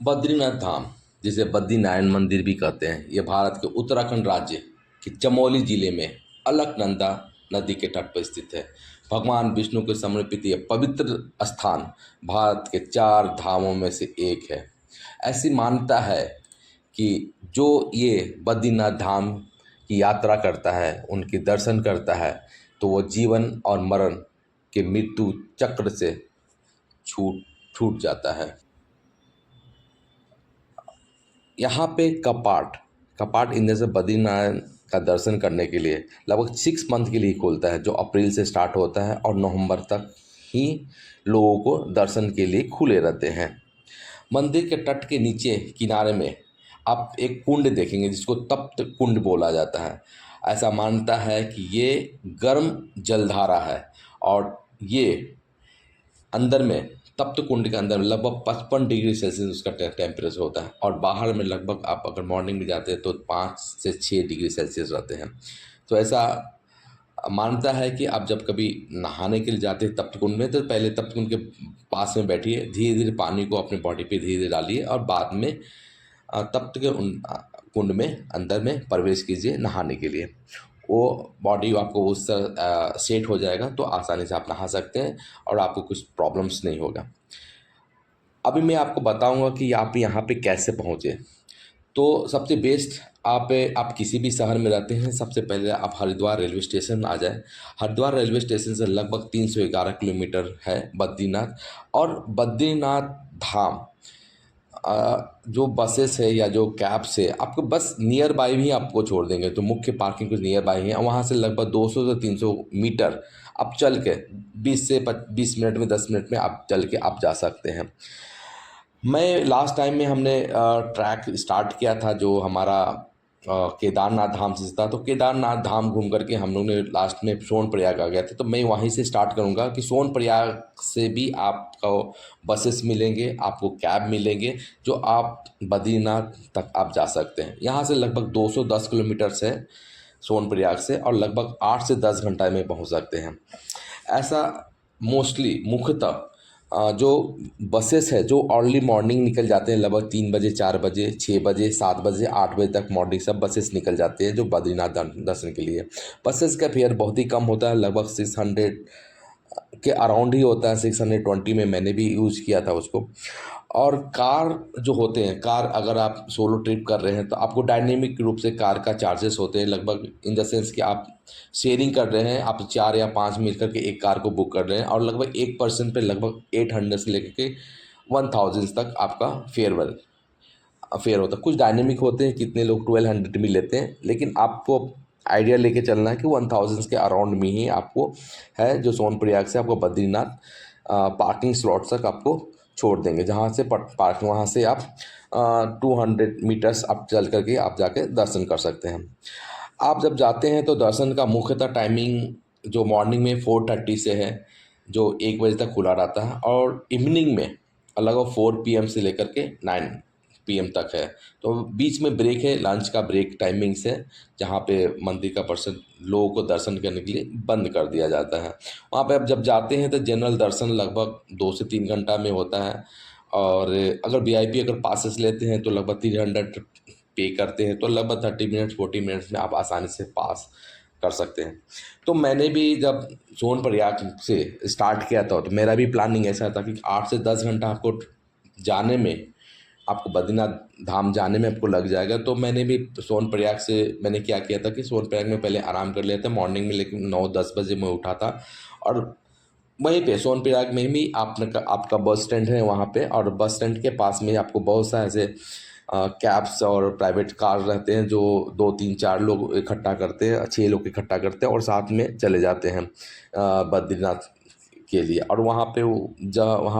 बद्रीनाथ धाम, जिसे बद्रीनारायण मंदिर भी कहते हैं, ये भारत के उत्तराखंड राज्य के चमोली जिले में अलकनंदा नदी के तट पर स्थित है। भगवान विष्णु को समर्पित यह पवित्र स्थान भारत के चार धामों में से एक है। ऐसी मान्यता है कि जो ये बद्रीनाथ धाम की यात्रा करता है, उनके दर्शन करता है, तो वो जीवन और मरण के मृत्यु चक्र से छूट छूट जाता है। यहाँ पे कपाट कपाट इंद्र से बद्रीनारायण का दर्शन करने के लिए लगभग 6 मंथ के लिए खुलता है, जो अप्रैल से स्टार्ट होता है और नवंबर तक ही लोगों को दर्शन के लिए खुले रहते हैं। मंदिर के तट के नीचे किनारे में आप एक कुंड देखेंगे, जिसको तप्त कुंड बोला जाता है। ऐसा मानता है कि ये गर्म जलधारा है, और ये अंदर में तप्त कुंड के अंदर में लगभग 55 डिग्री सेल्सियस उसका टेम्परेचर होता है, और बाहर में लगभग आप अगर मॉर्निंग में जाते हैं तो 5 से 6 डिग्री सेल्सियस रहते हैं। तो ऐसा मानता है कि आप जब कभी नहाने के लिए जाते हैं तप्त कुंड में, तो पहले तप्त कुंड के पास में बैठिए, धीरे धीरे पानी को अपने बॉडी पे धीरे धीरे डालिए, और बाद में तप्त के कुंड में अंदर में प्रवेश कीजिए नहाने के लिए। वो बॉडी आपको उस सेट हो जाएगा, तो आसानी से आप नहा सकते हैं और आपको कुछ प्रॉब्लम्स नहीं होगा। अभी मैं आपको बताऊंगा कि आप यहाँ पे कैसे पहुँचे। तो सबसे बेस्ट आप किसी भी शहर में रहते हैं, सबसे पहले आप हरिद्वार रेलवे स्टेशन आ जाए। हरिद्वार रेलवे स्टेशन से लगभग 311 किलोमीटर है बद्रीनाथ। और बद्रीनाथ धाम जो बसेस है या जो कैब्स है, आपको बस नियर बाय भी आपको छोड़ देंगे, तो मुख्य पार्किंग कुछ नियर बाय है। वहाँ से लगभग 200 से 300 मीटर आप चल के 20 मिनट में 10 मिनट में आप चल के आप जा सकते हैं। मैं लास्ट टाइम में हमने ट्रैक स्टार्ट किया था जो हमारा केदारनाथ धाम से था, तो केदारनाथ धाम घूम करके हम लोग ने लास्ट में सोनप्रयाग आ गया था। तो मैं वहीं से स्टार्ट करूंगा कि सोनप्रयाग से भी आपको बसेस मिलेंगे, आपको कैब मिलेंगे, जो आप बद्रीनाथ तक आप जा सकते हैं। यहाँ से लगभग 210 किलोमीटर है सोनप्रयाग से, और लगभग 8 से 10 घंटा में पहुँच सकते हैं। ऐसा मोस्टली मुख्यतः जो बसेस है जो अर्ली मॉर्निंग निकल जाते हैं, लगभग 3 बजे, 4 बजे, 6 बजे, 7 बजे, 8 बजे तक मॉर्निंग सब बसेस निकल जाते हैं जो बद्रीनाथ दर्शन के लिए। बसेस का फेयर बहुत ही कम होता है, लगभग 600 के अराउंड ही होता है। 620 में मैंने भी यूज़ किया था उसको। और कार जो होते हैं, कार अगर आप सोलो ट्रिप कर रहे हैं तो आपको डायनेमिक रूप से कार का चार्जेस होते हैं, लगभग इन द सेंस कि आप शेयरिंग कर रहे हैं, आप 4 या 5 मिल करके एक कार को बुक कर रहे हैं, और लगभग एक पर्सन पे लगभग 800 से लेकर के 1000 तक आपका फेयर होता है। कुछ डायनेमिक होते हैं, कितने लोग 1200 भी लेते हैं, लेकिन आपको आइडिया लेके चलना है कि 1000 के अराउंड में ही आपको है, जो सोनप्रयाग से आपको बद्रीनाथ पार्किंग स्लॉट तक आपको छोड़ देंगे, जहाँ से पार्क वहाँ से आप 200 मीटर्स आप चल करके आप जाके दर्शन कर सकते हैं। आप जब जाते हैं तो दर्शन का मुख्यतः टाइमिंग जो मॉर्निंग में 4:30 से है, जो 1 बजे तक खुला रहता है, और इवनिंग में लगभग 4 PM से लेकर के 9 PM तक है। तो बीच में ब्रेक है, लंच का ब्रेक टाइमिंग्स है, जहाँ पे मंदिर का पर्सन लोगों को दर्शन करने के लिए बंद कर दिया जाता है। वहाँ पे आप जब जाते हैं तो जनरल दर्शन लगभग 2 से 3 घंटा में होता है, और अगर वीआईपी अगर पासेस लेते हैं तो लगभग 300 पे करते हैं, तो लगभग 30 मिनट्स 40 मिनट्स में आप आसानी से पास कर सकते हैं। तो मैंने भी जब सोनप्रयाग से स्टार्ट किया था, तो मेरा भी प्लानिंग ऐसा था कि 8 से 10 घंटा आपको जाने में, आपको बद्रीनाथ धाम जाने में आपको लग जाएगा। तो मैंने भी सोनप्रयाग से मैंने क्या किया था कि सोनप्रयाग में पहले आराम कर लिया था मॉर्निंग में, लेकिन 9-10 बजे मैं उठा था, और वहीं पे सोनप्रयाग में ही आपका बस स्टैंड है वहाँ पे, और बस स्टैंड के पास में आपको बहुत सारे ऐसे कैब्स और प्राइवेट कार रहते हैं, जो 2 3 4 लोग इकट्ठा करते हैं, 6 लोग इकट्ठा करते हैं और साथ में चले जाते हैं बद्रीनाथ के लिए। और वहाँ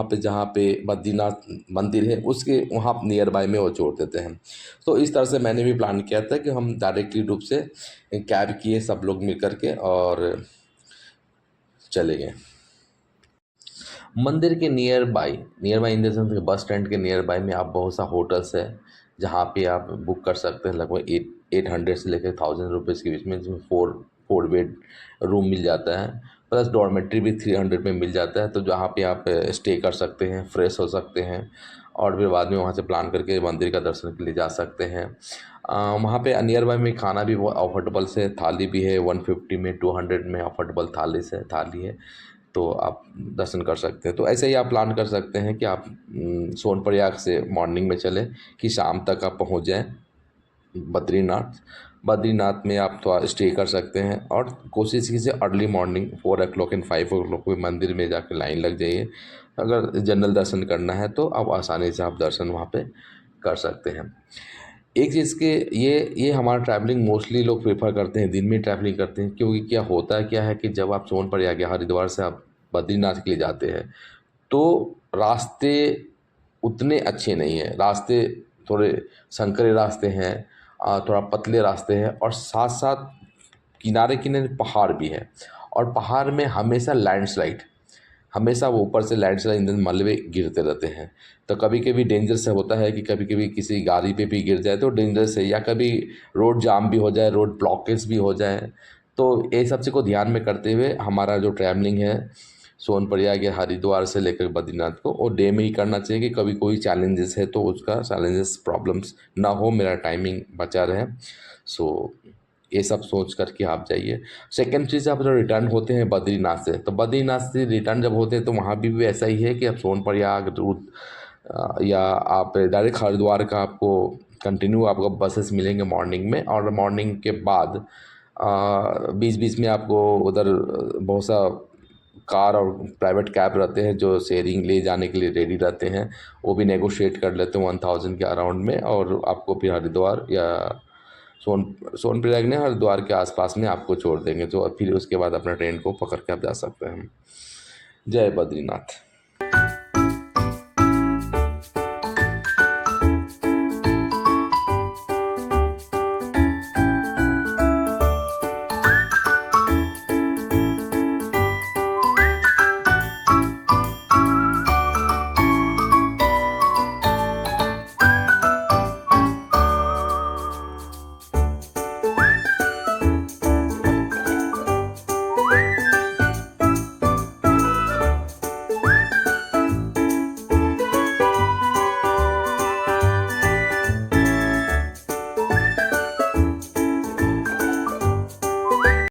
पे जहाँ पे बद्रीनाथ मंदिर है उसके वहाँ नियर बाय में वो छोड़ देते हैं। तो इस तरह से मैंने भी प्लान किया था कि हम डायरेक्टली रूप से कैब किए सब लोग मिल करके और चले गए। मंदिर के near by in the sense bus stand के नियर बाय में आप बहुत सा होटल्स है, जहाँ पे आप बुक कर सकते हैं, लगभग 800 से लेकर 1000 रुपीज़ के बीच में, जिसमें 4 4 बेड रूम मिल जाता है। प्लस डॉर्मेट्री भी 300 में मिल जाता है, तो जहाँ पे आप स्टे कर सकते हैं, फ्रेश हो सकते हैं और फिर बाद में वहाँ से प्लान करके मंदिर का दर्शन के लिए जा सकते हैं। वहाँ पे नियर बाय में खाना भी बहुत अफोर्डेबल से, थाली भी है 150 में, 200 में अफोर्डेबल थाली है, तो आप दर्शन कर सकते हैं। तो ऐसे ही आप प्लान कर सकते हैं कि आप सोनप्रयाग से मॉर्निंग में चलें कि शाम तक आप पहुँच जाएँ बद्रीनाथ। बद्रीनाथ में आप थोड़ा स्टे कर सकते हैं और कोशिश कीजिए early morning 4 o'clock and 5 o'clock को मंदिर में जाकर लाइन लग जाइए। अगर जनरल दर्शन करना है तो आप आसानी से आप दर्शन वहाँ पे कर सकते हैं। एक चीज़ के ये हमारा ट्रैवलिंग मोस्टली लोग प्रेफर करते हैं दिन में ट्रैवलिंग करते हैं, क्योंकि क्या है कि जब आप सोनप्रयाग या हरिद्वार से आप बद्रीनाथ के लिए जाते हैं तो रास्ते उतने अच्छे नहीं हैं। रास्ते थोड़े संकरे रास्ते हैं, थोड़ा पतले रास्ते हैं और साथ साथ किनारे किनारे पहाड़ भी है और पहाड़ में हमेशा लैंडस्लाइड, हमेशा वो ऊपर से लैंडस्लाइड मलबे गिरते रहते हैं। तो कभी कभी डेंजरस होता है कि कभी कभी किसी गाड़ी पे भी गिर जाए तो डेंजरस है, या कभी रोड जाम भी हो जाए, रोड ब्लॉकेज भी हो जाए। तो ये सब चीज़ को ध्यान में करते हुए हमारा जो ट्रैवलिंग है सोनप्रयाग या हरिद्वार से लेकर बद्रीनाथ को वो डे में ही करना चाहिए कि कभी कोई चैलेंजेस है तो उसका चैलेंजेस प्रॉब्लम्स ना हो, मेरा टाइमिंग बचा रहे। सो ये सब सोच करके आप जाइए। सेकेंड चीज़, आप जो रिटर्न होते हैं बद्रीनाथ से, तो बद्रीनाथ से रिटर्न जब होते हैं तो वहाँ भी ऐसा ही है कि आप सोनप्रयाग रूट या आप डायरेक्ट हरिद्वार का आपको कंटिन्यू आपको बसेस मिलेंगे मॉर्निंग में, और मॉर्निंग के बाद बीच बीच में आपको उधर बहुत सा कार और प्राइवेट कैब रहते हैं जो शेयरिंग ले जाने के लिए रेडी रहते हैं, वो भी नेगोशिएट कर लेते हैं 1000 के अराउंड में, और आपको फिर हरिद्वार या सोनप्रयाग ने हरिद्वार के आसपास में आपको छोड़ देंगे, तो फिर उसके बाद अपना ट्रेन को पकड़ के आप जा सकते हैं। जय बद्रीनाथ।